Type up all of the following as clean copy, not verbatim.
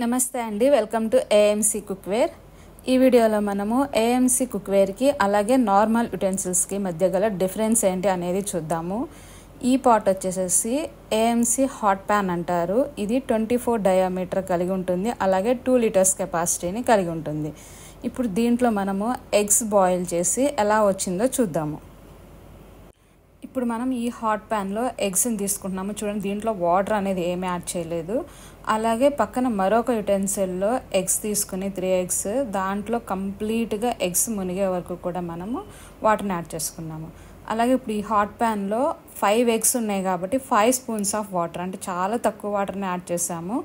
నమస్తే అండి, welcome to AMC cookware. ఈ వీడియోలో మనము ఏఎంసీ కుక్వేర్కి అలాగే నార్మల్ యుటెన్సిల్స్కి మధ్య గల డిఫరెన్స్ ఏంటి అనేది చూద్దాము. ఈ పాట్ వచ్చేసేసి ఏఎంసీ హాట్ ప్యాన్ అంటారు. ఇది 24 డయామీటర్ కలిగి ఉంటుంది, అలాగే 2 లీటర్స్ కెపాసిటీని కలిగి ఉంటుంది. ఇప్పుడు దీంట్లో మనము ఎగ్స్ బాయిల్ చేసి ఎలా వచ్చిందో చూద్దాము. ఇప్పుడు మనం ఈ హాట్ ప్యాన్లో ఎగ్స్ని తీసుకుంటున్నాము. చూడండి, దీంట్లో వాటర్ అనేది ఏమీ యాడ్ చేయలేదు. అలాగే పక్కన మరొక యుటెన్సిల్లో ఎగ్స్ తీసుకుని 3 ఎగ్స్, దాంట్లో కంప్లీట్గా ఎగ్స్ మునిగే వరకు కూడా మనము వాటర్ని యాడ్ చేసుకున్నాము. అలాగే ఇప్పుడు ఈ హాట్ ప్యాన్లో 5 ఎగ్స్ ఉన్నాయి కాబట్టి 5 స్పూన్స్ ఆఫ్ వాటర్, అంటే చాలా తక్కువ వాటర్ని యాడ్ చేసాము.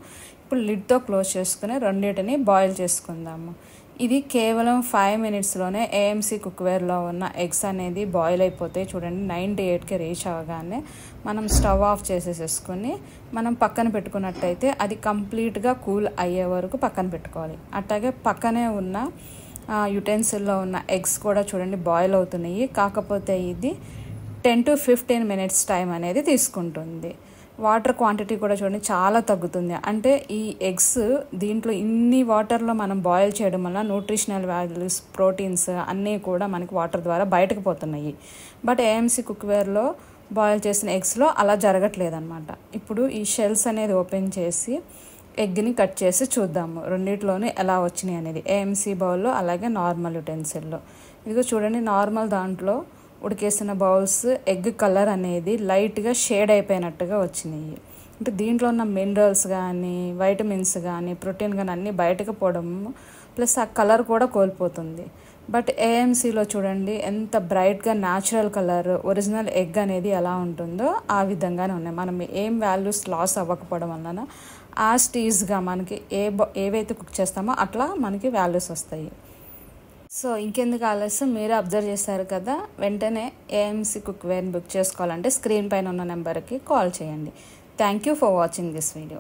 ఇప్పుడు లిడ్తో క్లోజ్ చేసుకుని రెండింటిని బాయిల్ చేసుకుందాము. ఇది కేవలం 5 మినిట్స్లోనే ఏఎంసీ కుక్వేర్లో ఉన్న ఎగ్స్ అనేది బాయిల్ అయిపోతాయి. చూడండి, 98కి రీచ్ అవ్వగానే మనం స్టవ్ ఆఫ్ చేసేసుకొని మనం పక్కన పెట్టుకున్నట్టయితే అది కంప్లీట్గా కూల్ అయ్యే వరకు పక్కన పెట్టుకోవాలి. అట్లాగే పక్కనే ఉన్న యుటెన్సిల్లో ఉన్న ఎగ్స్ కూడా చూడండి బాయిల్ అవుతున్నాయి. కాకపోతే ఇది 10 to 15 మినిట్స్ టైం అనేది తీసుకుంటుంది. వాటర్ క్వాంటిటీ కూడా చూడండి చాలా తగ్గుతుంది. అంటే ఈ ఎగ్స్ దీంట్లో ఇన్ని వాటర్లో మనం బాయిల్ చేయడం వల్ల న్యూట్రిషనల్ వాల్యూస్, ప్రోటీన్స్ అన్నీ కూడా మనకి వాటర్ ద్వారా బయటకు పోతున్నాయి. బట్ ఏఎంసీ కుక్వేర్లో బాయిల్ చేసిన ఎగ్స్లో అలా జరగట్లేదన్నమాట. ఇప్పుడు ఈ షెల్స్ అనేది ఓపెన్ చేసి ఎగ్ని కట్ చేసి చూద్దాము రెండిట్లోనే ఎలా వచ్చినాయి అనేది, ఏఎంసీ బౌల్లో అలాగే నార్మల్ యుటెన్సిల్లో. ఇదిగో చూడండి, నార్మల్ దాంట్లో ఉడికేసిన బౌల్స్ ఎగ్ కలర్ అనేది లైట్గా షేడ్ అయిపోయినట్టుగా వచ్చినాయి. అంటే దీంట్లో ఉన్న మినరల్స్ కానీ, వైటమిన్స్ కానీ, ప్రోటీన్ కానీ అన్నీ బయటకు పోవడం, ప్లస్ ఆ కలర్ కూడా కోల్పోతుంది. బట్ ఏఎంసీలో చూడండి ఎంత బ్రైట్గా న్యాచురల్ కలర్, ఒరిజినల్ ఎగ్ అనేది ఎలా ఉంటుందో ఆ విధంగానే ఉన్నాయి. మనం ఏం వాల్యూస్ లాస్ అవ్వకపోవడం వలన యాజ్ టీజ్గా మనకి ఏవైతే కుక్ చేస్తామో అట్లా మనకి వాల్యూస్ వస్తాయి. సో ఇంకెందుకు ఆలస్యం, మీరు అబ్జర్వ్ చేశారు కదా, వెంటనే ఏఎంసీ కుక్వేర్ని బుక్ చేసుకోవాలంటే స్క్రీన్ పైన ఉన్న నెంబర్కి కాల్ చేయండి. Thank you for watching this video.